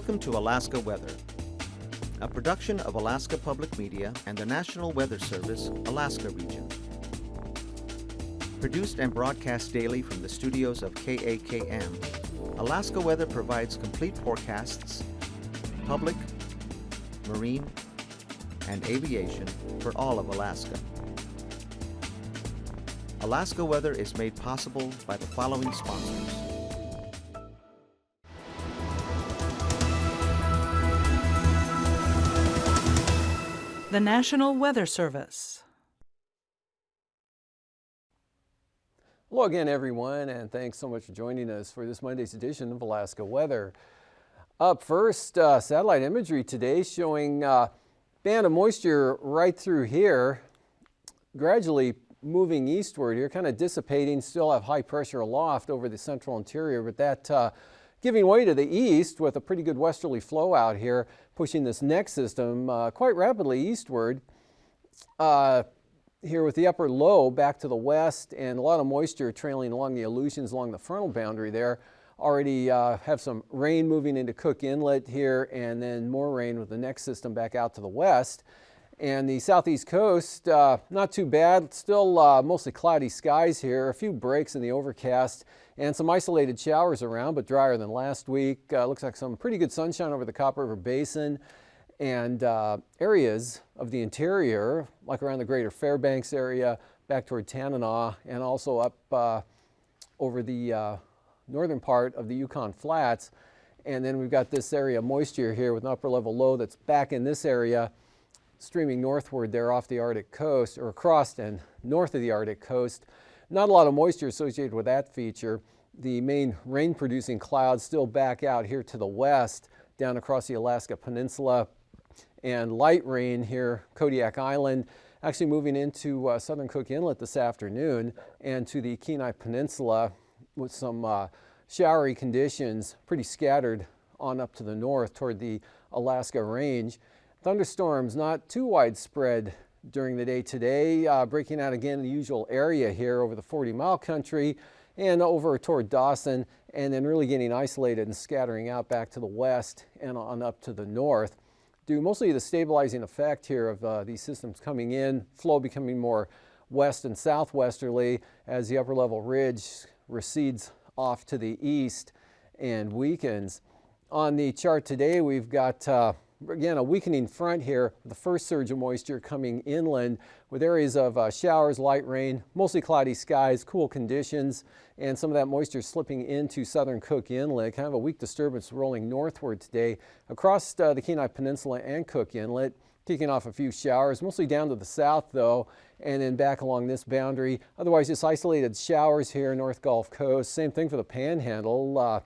Welcome to Alaska Weather, a production of Alaska Public Media and the National Weather Service, Alaska Region. Produced and broadcast daily from the studios of KAKM, Alaska Weather provides complete forecasts, public, marine, and aviation for all of Alaska. Alaska Weather is made possible by the following sponsors. The National Weather Service. Hello again, everyone, and thanks so much for joining us for this Monday's edition of Alaska Weather. Up first, satellite imagery today showing band of moisture right through here, gradually moving eastward here, kind of dissipating. Still have high pressure aloft over the central interior, but that giving way to the east with a pretty good westerly flow out here, pushing this next system quite rapidly eastward. Here with the upper low back to the west and a lot of moisture trailing along the Aleutians along the frontal boundary there. Already have some rain moving into Cook Inlet here, and then more rain with the next system back out to the west. And the southeast coast, not too bad. Still mostly cloudy skies here. A few breaks in the overcast and some isolated showers around, but drier than last week. Looks like some pretty good sunshine over the Copper River Basin and areas of the interior, like around the greater Fairbanks area, back toward Tanana, and also up over the northern part of the Yukon Flats. And then we've got this area of moisture here with an upper level low that's back in this area, streaming northward there off the Arctic coast, or across and north of the Arctic coast. Not a lot of moisture associated with that feature. The main rain-producing clouds still back out here to the west, down across the Alaska Peninsula, and light rain here, Kodiak Island, actually moving into southern Cook Inlet this afternoon, and to the Kenai Peninsula with some showery conditions, pretty scattered on up to the north toward the Alaska Range. Thunderstorms not too widespread during the day today, breaking out again in the usual area here over the 40-mile country and over toward Dawson, and then really getting isolated and scattering out back to the west and on up to the north. Due mostly to the stabilizing effect here of these systems coming in, flow becoming more west and southwesterly as the upper level ridge recedes off to the east and weakens. On the chart today, we've got again, a weakening front here, the first surge of moisture coming inland with areas of showers, light rain, mostly cloudy skies, cool conditions, and some of that moisture slipping into southern Cook Inlet. Kind of a weak disturbance rolling northward today across the Kenai Peninsula and Cook Inlet, kicking off a few showers, mostly down to the south though, and then back along this boundary. Otherwise, just isolated showers here, North Gulf Coast. Same thing for the Panhandle.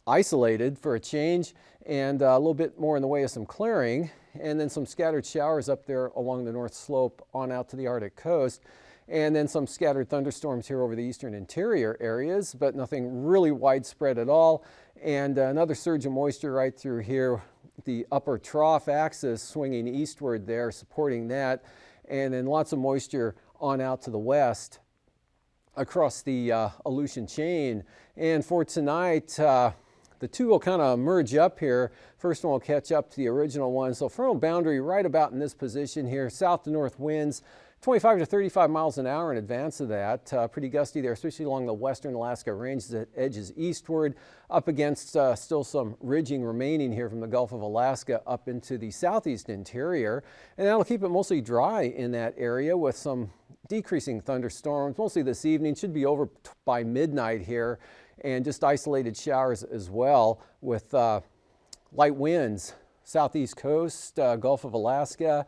Isolated for a change, and a little bit more in the way of some clearing, and then some scattered showers up there along the north slope on out to the Arctic coast, and then some scattered thunderstorms here over the eastern interior areas, but nothing really widespread at all. And another surge of moisture right through here, the upper trough axis swinging eastward there, supporting that, and then lots of moisture on out to the west across the Aleutian chain. And for tonight, the two will kind of merge up here. First one will catch up to the original one. So frontal boundary right about in this position here. South to north winds 25 to 35 miles an hour in advance of that. Pretty gusty there, especially along the western Alaska Range that edges eastward, up against still some ridging remaining here from the Gulf of Alaska up into the southeast interior. And that'll keep it mostly dry in that area with some decreasing thunderstorms. Mostly this evening, should be over by midnight here, and just isolated showers as well with light winds, southeast coast, Gulf of Alaska,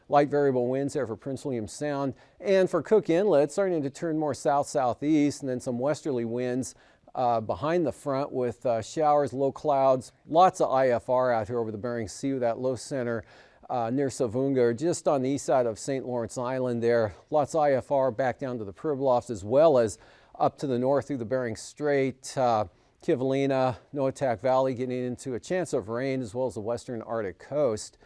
light variable winds there for Prince William Sound. And for Cook Inlet, starting to turn more south-southeast, and then some westerly winds behind the front with showers, low clouds, lots of IFR out here over the Bering Sea with that low center near Savunga, just on the east side of St. Lawrence Island there. Lots of IFR back down to the Pribilofs, as well as up to the north through the Bering Strait, Kivalina, Noatak Valley, getting into a chance of rain, as well as the western Arctic coast.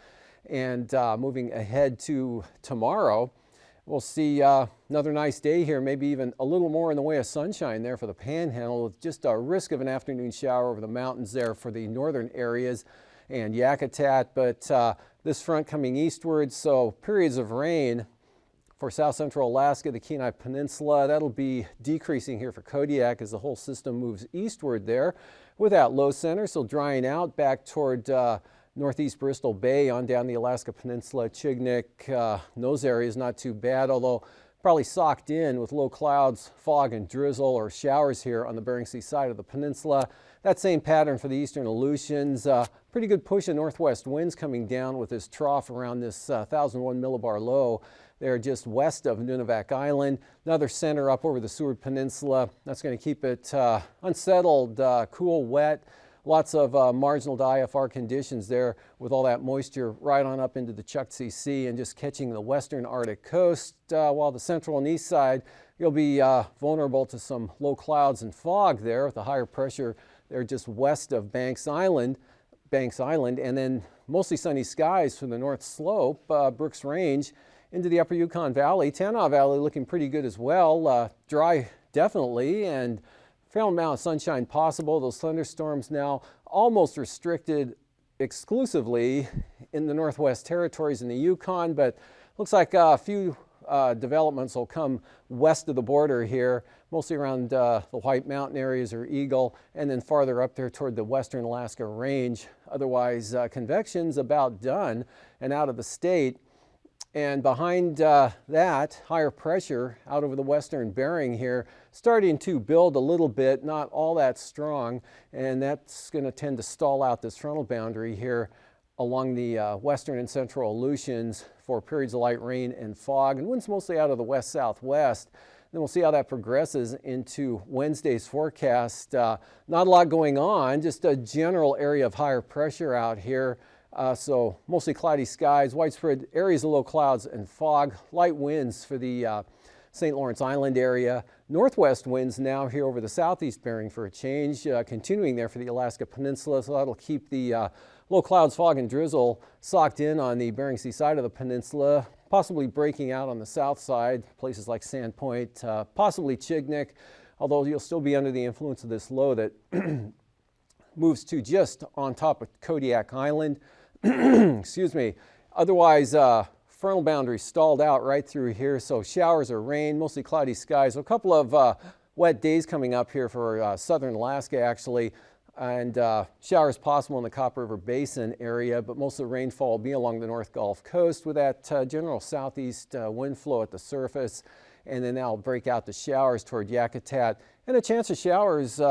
And moving ahead to tomorrow, We'll see another nice day here, maybe even a little more in the way of sunshine there for the Panhandle, with just a risk of an afternoon shower over the mountains there for the northern areas and Yakutat. But this front coming eastward, so periods of rain for south central Alaska, the Kenai Peninsula. That'll be decreasing here for Kodiak as the whole system moves eastward there without low center, so drying out back toward northeast Bristol Bay on down the Alaska Peninsula, Chignik, those areas not too bad, although probably socked in with low clouds, fog and drizzle or showers here on the Bering Sea side of the peninsula. That same pattern for the eastern Aleutians. Pretty good push of northwest winds coming down with this trough around this 1001 millibar low there just west of Nunivak Island. Another center up over the Seward Peninsula. That's going to keep it unsettled, cool, wet. Lots of marginal to IFR conditions there with all that moisture right on up into the Chukchi Sea and just catching the western Arctic coast, while the central and east side, you'll be vulnerable to some low clouds and fog there with the higher pressure there just west of Banks Island, and then mostly sunny skies from the north slope, Brooks Range, into the upper Yukon Valley. Tanana Valley looking pretty good as well, dry definitely, and fair amount of sunshine possible. Those thunderstorms now almost restricted exclusively in the Northwest Territories and the Yukon, but looks like a few developments will come west of the border here, mostly around the White Mountain areas or Eagle, and then farther up there toward the western Alaska Range. Otherwise, convection's about done and out of the state. And behind that, higher pressure out over the western Bering here, starting to build a little bit, not all that strong, and that's going to tend to stall out this frontal boundary here along the western and central Aleutians for periods of light rain and fog, and winds mostly out of the west-southwest. Then we'll see how that progresses into Wednesday's forecast. Not a lot going on, just a general area of higher pressure out here. So mostly cloudy skies, widespread areas of low clouds and fog, light winds for the St. Lawrence Island area. Northwest winds now here over the southeast Bering for a change, continuing there for the Alaska Peninsula, so that'll keep the low clouds, fog and drizzle socked in on the Bering Sea side of the peninsula, possibly breaking out on the south side, places like Sandpoint, possibly Chignik, although you'll still be under the influence of this low that moves to just on top of Kodiak Island. Excuse me. Otherwise, frontal boundary stalled out right through here, so showers or rain, mostly cloudy skies. So a couple of wet days coming up here for southern Alaska, actually, and showers possible in the Copper River Basin area, but most of the rainfall will be along the North Gulf Coast with that general southeast wind flow at the surface, and then that'll break out the showers toward Yakutat, and a chance of showers,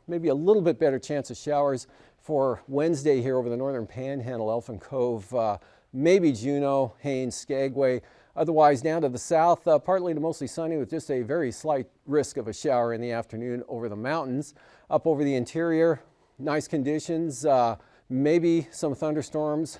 maybe a little bit better chance of showers for Wednesday here over the northern Panhandle, Elfin Cove, maybe Juneau, Haines, Skagway. Otherwise, down to the south, partly to mostly sunny with just a very slight risk of a shower in the afternoon over the mountains. Up over the interior, nice conditions, maybe some thunderstorms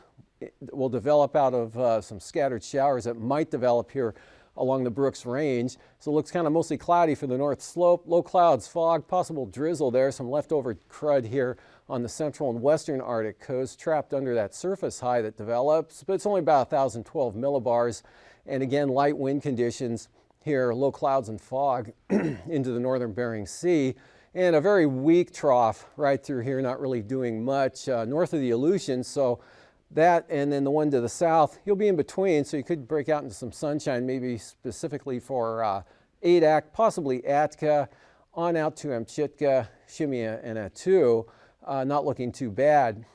will develop out of some scattered showers that might develop here along the Brooks Range. So it looks kind of mostly cloudy for the north slope, low clouds, fog, possible drizzle there, some leftover crud here on the central and western Arctic coast, trapped under that surface high that develops, but it's only about 1,012 millibars. And again, light wind conditions here, low clouds and fog into the northern Bering Sea, and a very weak trough right through here, not really doing much north of the Aleutians. So that and then the one to the south, you'll be in between, so you could break out into some sunshine, maybe specifically for Adak, possibly Atka, on out to Amchitka, Shimia, and Attu. Not looking too bad.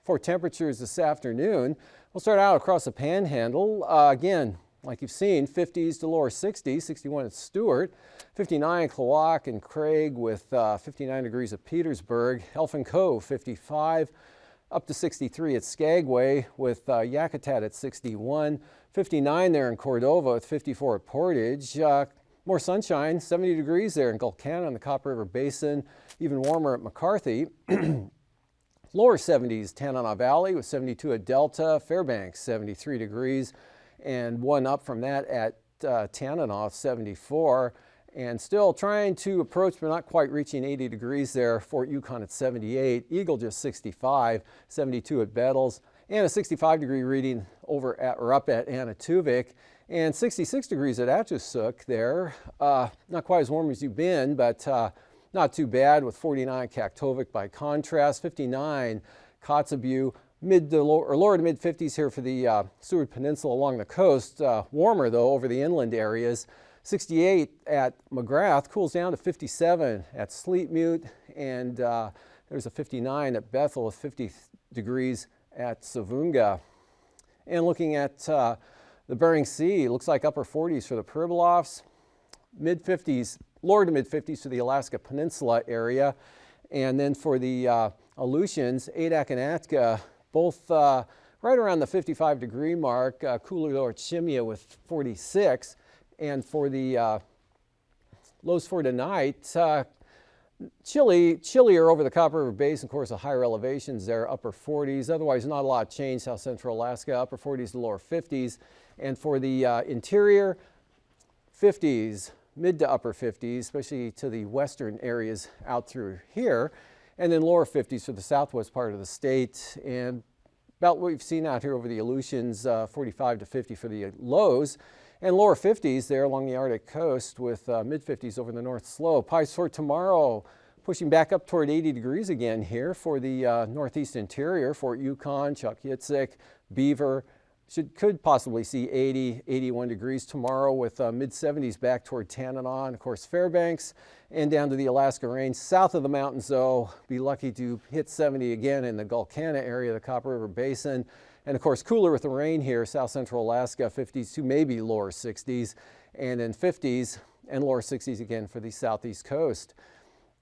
For temperatures this afternoon, we'll start out across the Panhandle. Again, like you've seen, 50s to lower 60s, 61 at Stewart, 59 at Klawock and Craig with 59 degrees at Petersburg, Elfin Cove 55, up to 63 at Skagway with Yakutat at 61, 59 there in Cordova with 54 at Portage. More sunshine, 70 degrees there in Gulkana in the Copper River Basin, even warmer at McCarthy. Lower 70s, Tanana Valley with 72 at Delta, Fairbanks 73 degrees, and one up from that at Tanana, 74. And still trying to approach, but not quite reaching 80 degrees there. Fort Yukon at 78, Eagle just 65, 72 at Bettles, and a 65 degree reading over at, or up at AKwx, and 66 degrees at Atchison there. Not quite as warm as you've been, but not too bad with 49 Kaktovik by contrast, 59 Kotzebue, lower to mid 50s here for the Seward Peninsula along the coast. Warmer though over the inland areas. 68 at McGrath, cools down to 57 at Sleetmute, and there's a 59 at Bethel with 50 degrees at Savunga. And looking at the Bering Sea, looks like upper 40s for the Pribilofs, mid 50s, lower to mid 50s for the Alaska Peninsula area. And then for the Aleutians, Adak and Atka, both right around the 55 degree mark, cooler lower at Shimia with 46. And for the lows for tonight, chillier over the Copper River Basin, of course, the higher elevations there, upper 40s. Otherwise, not a lot of change, south central Alaska, upper 40s to lower 50s. And for the interior, 50s, mid to upper 50s, especially to the western areas out through here. And then lower 50s for the southwest part of the state. And about what we've seen out here over the Aleutians, 45 to 50 for the lows. And lower 50s there along the Arctic coast with mid 50s over the North Slope. Highs for tomorrow pushing back up toward 80 degrees again here for the northeast interior, Fort Yukon, Chukchitsik, Beaver. Could possibly see 80, 81 degrees tomorrow with mid 70s back toward Tanana, of course Fairbanks, and down to the Alaska Range. South of the mountains though, be lucky to hit 70 again in the Gulkana area, the Copper River Basin. And of course, cooler with the rain here, south central Alaska, 50s to maybe lower 60s, and then 50s and lower 60s again for the southeast coast.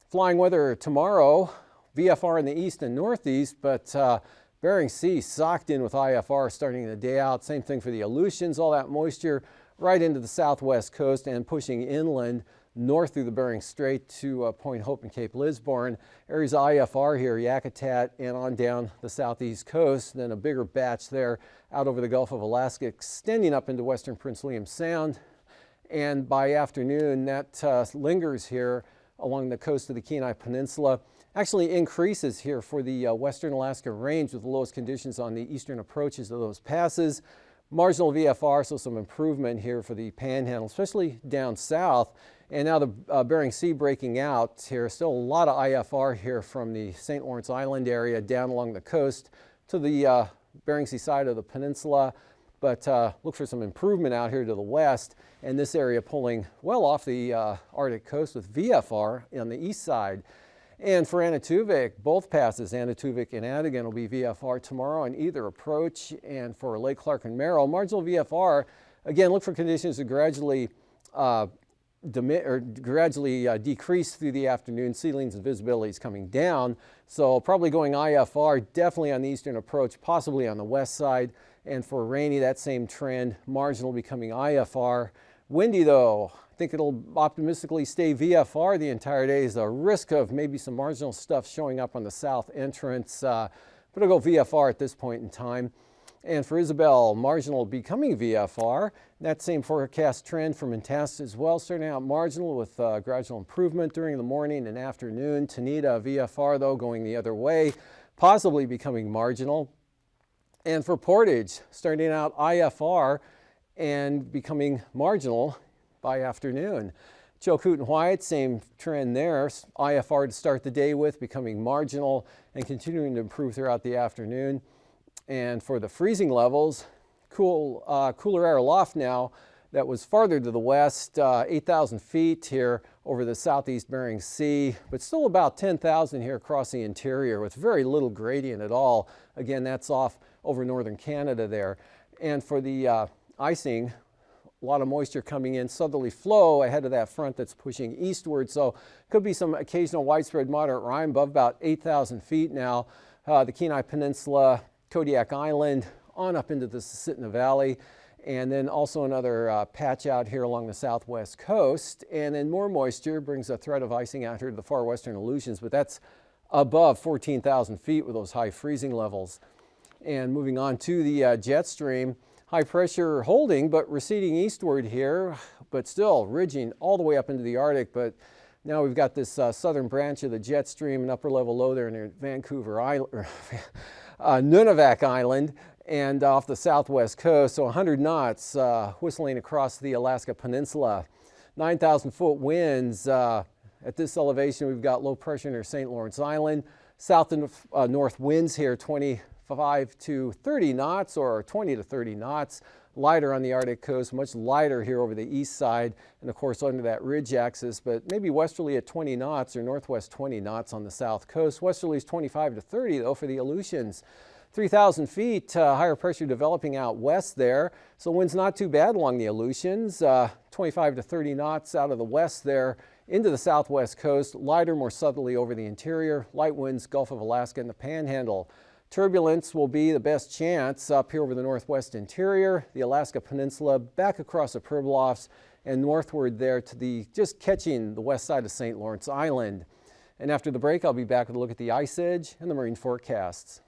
Flying weather tomorrow, VFR in the east and northeast, but Bering Sea socked in with IFR starting the day out. Same thing for the Aleutians, all that moisture right into the southwest coast and pushing inland north through the Bering Strait to Point Hope and Cape Lisburne. Areas of IFR here, Yakutat and on down the southeast coast. Then a bigger batch there out over the Gulf of Alaska, extending up into western Prince William Sound. And by afternoon, that lingers here along the coast of the Kenai Peninsula. Actually increases here for the western Alaska Range with the lowest conditions on the eastern approaches of those passes. Marginal VFR, so some improvement here for the Panhandle, especially down south. And now the Bering Sea breaking out here. Still a lot of IFR here from the St. Lawrence Island area down along the coast to the Bering Sea side of the peninsula. But look for some improvement out here to the west. And this area pulling well off the Arctic coast with VFR on the east side. And for Anaktuvik, both passes, Anaktuvik and Adigan, will be VFR tomorrow on either approach. And for Lake Clark and Merrill, marginal VFR, again, look for conditions to gradually decrease through the afternoon. Ceilings and visibility is coming down. So probably going IFR, definitely on the eastern approach, possibly on the west side. And for rainy, that same trend, marginal becoming IFR. Windy though, I think it'll optimistically stay VFR the entire day. There's a risk of maybe some marginal stuff showing up on the south entrance, but it'll go VFR at this point in time. And for Isabel, marginal becoming VFR. That same forecast trend from Mentasta as well, starting out marginal with gradual improvement during the morning and afternoon. Tanita, VFR though, going the other way, possibly becoming marginal. And for Portage, starting out IFR and becoming marginal by afternoon. Chilkoot and Wyatt, same trend there. IFR to start the day with, becoming marginal and continuing to improve throughout the afternoon. And for the freezing levels, cooler air aloft now that was farther to the west, 8,000 feet here over the southeast Bering Sea, but still about 10,000 here across the interior with very little gradient at all. Again, that's off over northern Canada there. And for the icing, a lot of moisture coming in, southerly flow ahead of that front that's pushing eastward. So could be some occasional widespread moderate rime above about 8,000 feet now. The Kenai Peninsula, Kodiak Island, on up into the Susitna Valley. And then also another patch out here along the southwest coast. And then more moisture brings a threat of icing out here to the far western Aleutians, but that's above 14,000 feet with those high freezing levels. And moving on to the jet stream, high pressure holding but receding eastward here, but still ridging all the way up into the Arctic. But now we've got this southern branch of the jet stream, an upper level low there near Vancouver Island, Nunivak Island, and off the southwest coast, so 100 knots whistling across the Alaska Peninsula. 9,000-foot winds. At this elevation, we've got low pressure near St. Lawrence Island. South and north winds here, 25 to 30 knots or 20 to 30 knots. Lighter on the Arctic coast, much lighter here over the east side, and of course under that ridge axis, but maybe westerly at 20 knots or northwest 20 knots on the south coast. Westerlies 25 to 30 though for the Aleutians. 3,000 feet, higher pressure developing out west there, so wind's not too bad along the Aleutians. 25 to 30 knots out of the west there into the southwest coast, lighter more southerly over the interior, light winds Gulf of Alaska and the Panhandle. Turbulence will be the best chance up here over the northwest interior, the Alaska Peninsula, back across the Pribilofs, and northward there to the just catching the west side of St. Lawrence Island. And after the break, I'll be back with a look at the ice edge and the marine forecasts.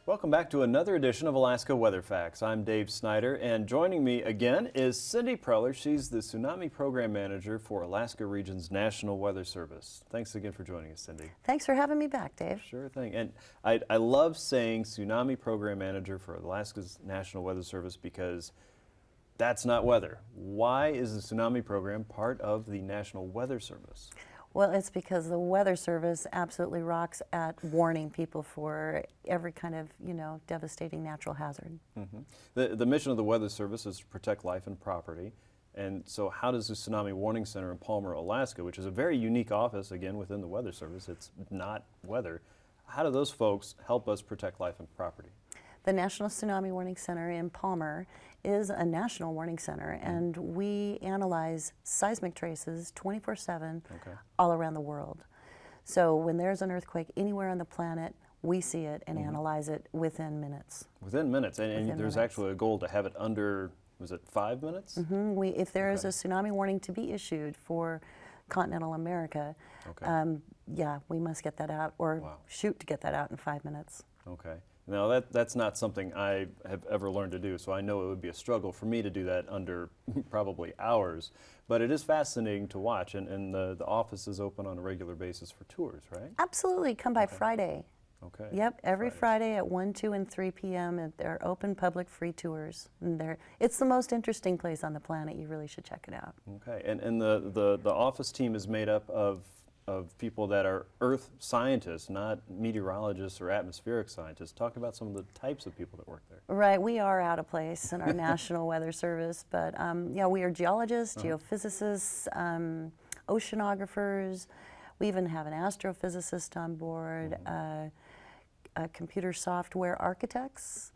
Welcome back to another edition of Alaska Weather Facts. I'm Dave Snider, and joining me again is Cindy Preller. She's the Tsunami Program Manager for Alaska Region's National Weather Service. Thanks again for joining us, Cindy. Thanks for having me back, Dave. Sure thing. And I love saying Tsunami Program Manager for Alaska's National Weather Service because that's not weather. Why is the Tsunami Program part of the National Weather Service? Well, it's because the Weather Service absolutely rocks at warning people for every kind of, devastating natural hazard. Mm-hmm. The mission of the Weather Service is to protect life and property. And so how does the Tsunami Warning Center in Palmer, Alaska, which is a very unique office, again, within the Weather Service, it's not weather, how do those folks help us protect life and property? The National Tsunami Warning Center in Palmer is a national warning center, and we analyze seismic traces 24/7 all around the world. So when there's an earthquake anywhere on the planet, we see it and analyze it within minutes. Within minutes, and Within there's minutes. actually a goal to have it under, was it 5 minutes? If there is a tsunami warning to be issued for continental America, yeah, we must get that out, or shoot to get that out in 5 minutes. Okay. Now that's not something I have ever learned to do, so I know it would be a struggle for me to do that under probably hours. But it is fascinating to watch, and the office is open on a regular basis for tours, right? Absolutely. Come by Friday. Okay. Yep, every Fridays. Friday at 1, 2, and 3 p.m. They're open public free tours. And it's the most interesting place on the planet. You really should check it out. Okay, and the office team is made up of people that are earth scientists, not meteorologists or atmospheric scientists. Talk about some of the types of people that work there. Right, we are out of place in our National Weather Service, but yeah, we are geologists, geophysicists, oceanographers. We even have an astrophysicist on board, computer software architects,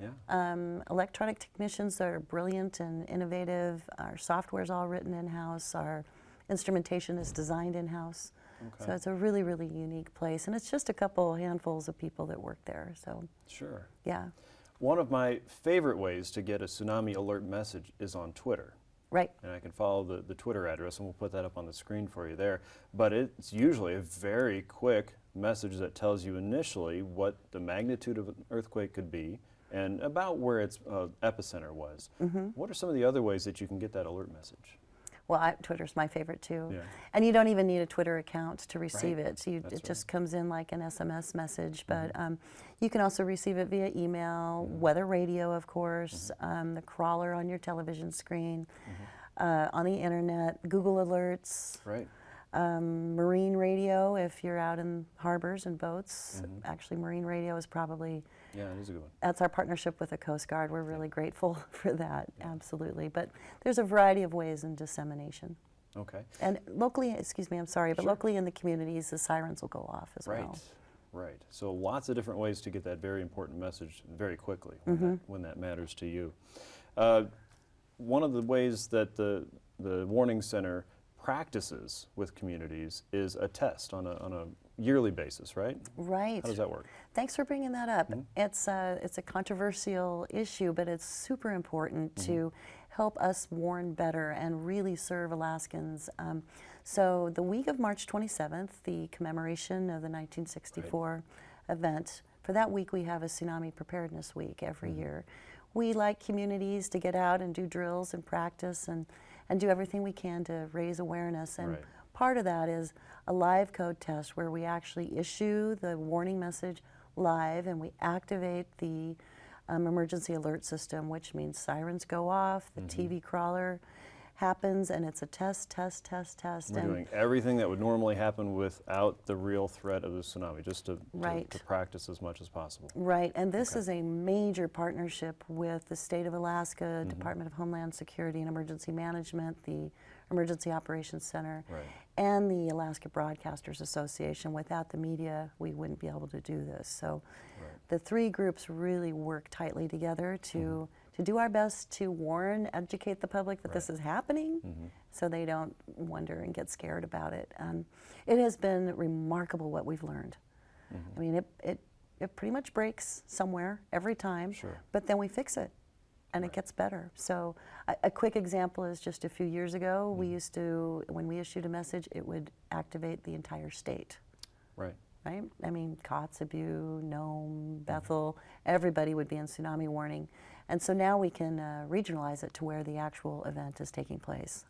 electronic technicians that are brilliant and innovative. Our software is all written in-house. Our instrumentation is designed in-house. So it's a really, really unique place, and it's just a couple handfuls of people that work there. So sure. Yeah. One of my favorite ways to get a tsunami alert message is on Twitter. Right. And I can follow the Twitter address, and we'll put that up on the screen for you there. But it's usually a very quick message that tells you initially what the magnitude of an earthquake could be and about where its epicenter was. What are some of the other ways that you can get that alert message? Well, Twitter's my favorite too. Yeah. And you don't even need a Twitter account to receive Right. it. So That's it just comes in like an SMS message. But you can also receive it via email, weather radio, of course, the crawler on your television screen, on the internet, Google Alerts, Right. marine radio if you're out in harbors and boats. Actually, marine radio is probably, Yeah, it is a good one. that's our partnership with the Coast Guard. We're really grateful for that, absolutely. But there's a variety of ways in dissemination. Okay. And locally, excuse me, I'm sorry, but locally in the communities, the sirens will go off as well. Right. So lots of different ways to get that very important message very quickly when that matters to you. One of the ways that the Warning Center practices with communities is a test on a yearly basis, right? Right. How does that work? Thanks for bringing that up. It's a controversial issue, but it's super important to help us warn better and really serve Alaskans. So the week of March 27th, the commemoration of the 1964 event, for that week we have a Tsunami Preparedness Week every year. We like communities to get out and do drills and practice and do everything we can to raise awareness. And part of that is a live code test where we actually issue the warning message live and we activate the emergency alert system, which means sirens go off, the TV crawler happens, and it's a test. We're doing everything that would normally happen without the real threat of the tsunami, just to practice as much as possible. Right, and this is a major partnership with the State of Alaska, Department of Homeland Security and Emergency Management, the Emergency Operations Center, and the Alaska Broadcasters Association. Without the media, we wouldn't be able to do this. So the three groups really work tightly together to do our best to warn, educate the public that this is happening so they don't wonder and get scared about it. It has been remarkable what we've learned. I mean, it pretty much breaks somewhere every time, but then we fix it and it gets better. So a quick example is just a few years ago, we used to, when we issued a message, it would activate the entire state. Right? I mean, Kotzebue, Nome, Bethel, everybody would be in tsunami warning. And so now we can regionalize it to where the actual event is taking place.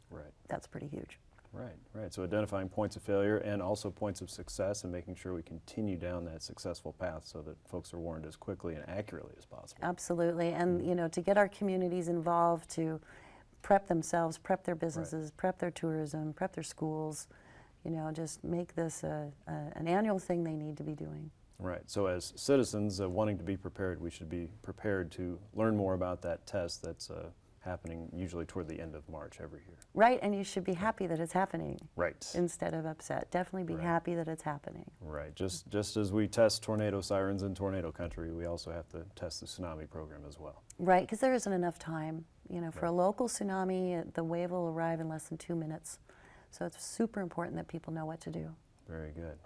That's pretty huge. Right. So identifying points of failure and also points of success and making sure we continue down that successful path so that folks are warned as quickly and accurately as possible. Absolutely. And, you know, to get our communities involved to prep themselves, prep their businesses, prep their tourism, prep their schools, you know, just make this an annual thing they need to be doing. Right. So as citizens wanting to be prepared, we should be prepared to learn more about that test that's happening usually toward the end of March every year. Right, and you should be happy that it's happening. Right. Instead of upset. Definitely be happy that it's happening. Right. Just as we test tornado sirens in tornado country, we also have to test the tsunami program as well. Right, because there isn't enough time. You know, for a local tsunami, the wave will arrive in less than 2 minutes. So it's super important that people know what to do. Very good.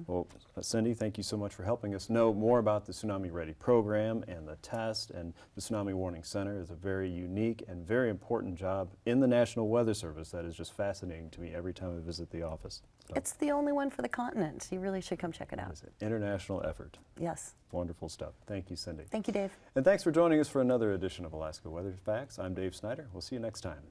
Well, Cindy, thank you so much for helping us know more about the Tsunami Ready program and the test. And the Tsunami Warning Center is a very unique and very important job in the National Weather Service that is just fascinating to me every time I visit the office. So it's the only one for the continent. You really should come check it out. It's an international effort. Yes. Wonderful stuff. Thank you, Cindy. Thank you, Dave. And thanks for joining us for another edition of Alaska Weather Facts. I'm Dave Snider. We'll see you next time.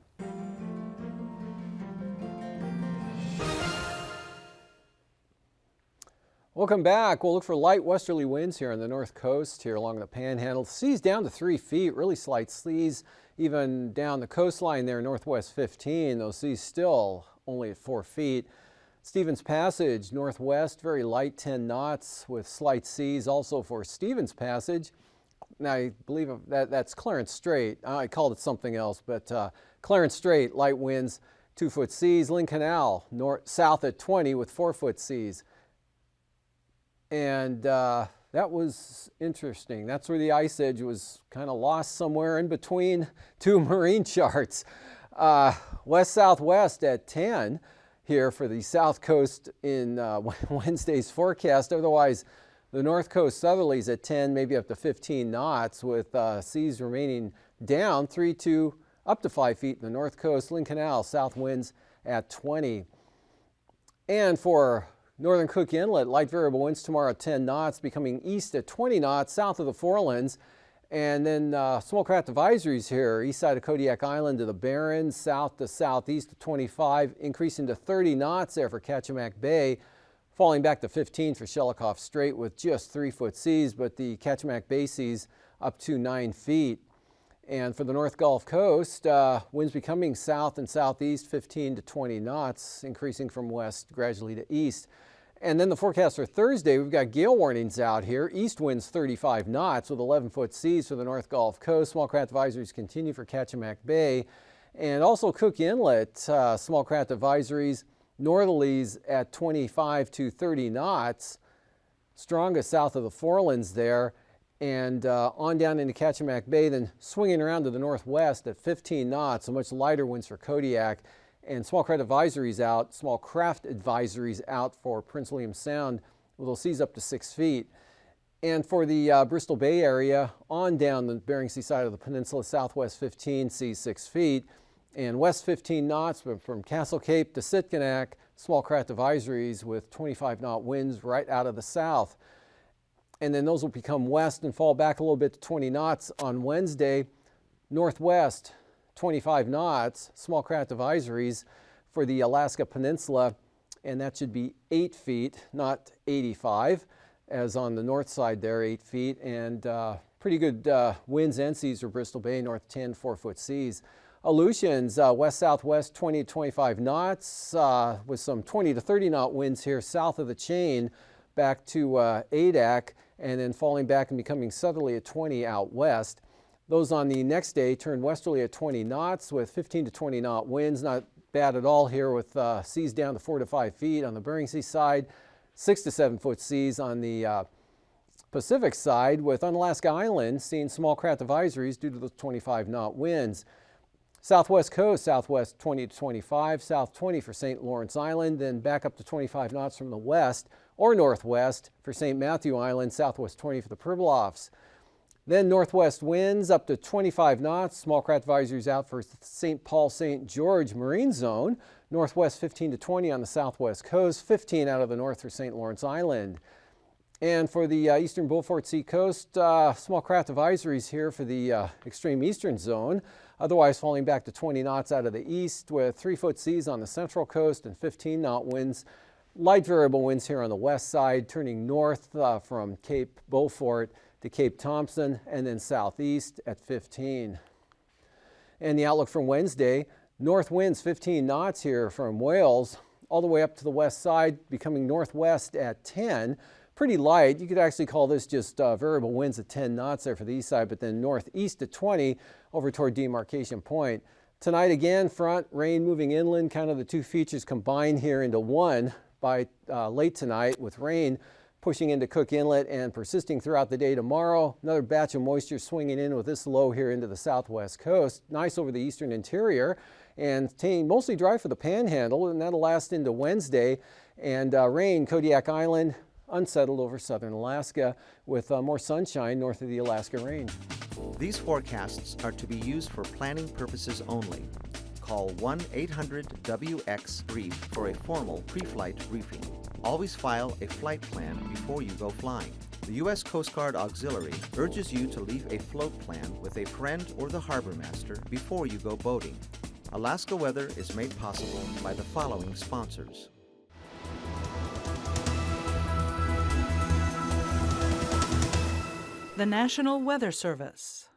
Welcome back. We'll look for light westerly winds here on the north coast, here along the panhandle. Seas down to 3 feet, really slight seas, even down the coastline there, northwest 15. Those seas still only at 4 feet. Stevens Passage, northwest, very light, 10 knots with slight seas. Also for Stevens Passage, now I believe that's Clarence Strait. I called it something else, but Clarence Strait, light winds, 2-foot seas. Lynn Canal, south at 20 with 4-foot seas. And that was interesting. That's where the ice edge was kind of lost somewhere in between two marine charts. West-southwest at 10 here for the south coast in Wednesday's forecast. Otherwise, the north coast southerlies at 10, maybe up to 15 knots with seas remaining down 3 to up to 5 feet in the north coast. Lynn Canal, south winds at 20. And for Northern Cook Inlet, light variable winds tomorrow at 10 knots, becoming east at 20 knots south of the Forelands. And then small craft advisories here, east side of Kodiak Island to the Barrens, south to southeast to 25, increasing to 30 knots there for Kachemak Bay, falling back to 15 for Shelikof Strait with just 3-foot seas, but the Kachemak Bay seas up to 9 feet. And for the North Gulf Coast, winds becoming south and southeast, 15 to 20 knots, increasing from west gradually to east. And then the forecast for Thursday, we've got gale warnings out here. East winds 35 knots with 11-foot seas for the North Gulf Coast. Small craft advisories continue for Kachemak Bay. And also Cook Inlet, small craft advisories, northerlies at 25 to 30 knots. Strongest south of the Forelands there. And on down into Kachemak Bay, then swinging around to the northwest at 15 knots, so much lighter winds for Kodiak. And small craft advisories out for Prince William Sound with those seas up to 6 feet. And for the Bristol Bay area, on down the Bering Sea side of the peninsula, southwest 15, seas 6 feet. And west 15 knots, but from Castle Cape to Sitkinak, small craft advisories with 25-knot winds right out of the south. And then those will become west and fall back a little bit to 20 knots on Wednesday. Northwest, 25 knots, small craft advisories for the Alaska Peninsula. and that should be 8 feet, not 85, as on the north side there, 8 feet, and pretty good winds and seas for Bristol Bay, north 10, 4-foot seas. Aleutians, west-southwest 20 to 25 knots, with some 20 to 30 knot winds here south of the chain back to Adak, and then falling back and becoming southerly at 20 out west. Those on the next day turn westerly at 20 knots with 15 to 20 knot winds. Not bad at all here, with seas down to 4 to 5 feet on the Bering Sea side, 6 to 7 foot seas on the Pacific side, with Unalaska Island seeing small craft advisories due to the 25 knot winds. Southwest coast, southwest 20 to 25, south 20 for St. Lawrence Island, then back up to 25 knots from the west or northwest for St. Matthew Island, southwest 20 for the Pribilofs. Then northwest winds up to 25 knots, small craft advisories out for St. Paul, St. George Marine Zone, northwest 15 to 20 on the southwest coast, 15 out of the north for St. Lawrence Island. And for the eastern Beaufort Sea coast, small craft advisories here for the extreme eastern zone, otherwise falling back to 20 knots out of the east, with 3-foot seas on the central coast and 15 knot winds. Light variable winds here on the west side, turning north from Cape Beaufort to Cape Thompson, and then southeast at 15. And the outlook for Wednesday, north winds 15 knots here from Wales all the way up to the west side, becoming northwest at 10. Pretty light. You could actually call this just variable winds at 10 knots there for the east side, but then northeast at 20 over toward Demarcation Point. Tonight again, front, rain moving inland, kind of the two features combined here into one by late tonight, with rain pushing into Cook Inlet and persisting throughout the day tomorrow. Another batch of moisture swinging in with this low here into the southwest coast. Nice over the eastern interior, and staying mostly dry for the panhandle, and that'll last into Wednesday. And rain, Kodiak Island, unsettled over southern Alaska, with more sunshine north of the Alaska Range. These forecasts are to be used for planning purposes only. Call 1-800-WX-BRIEF for a formal pre-flight briefing. Always file a flight plan before you go flying. The U.S. Coast Guard Auxiliary urges you to leave a float plan with a friend or the harbor master before you go boating. Alaska Weather is made possible by the following sponsors. The National Weather Service.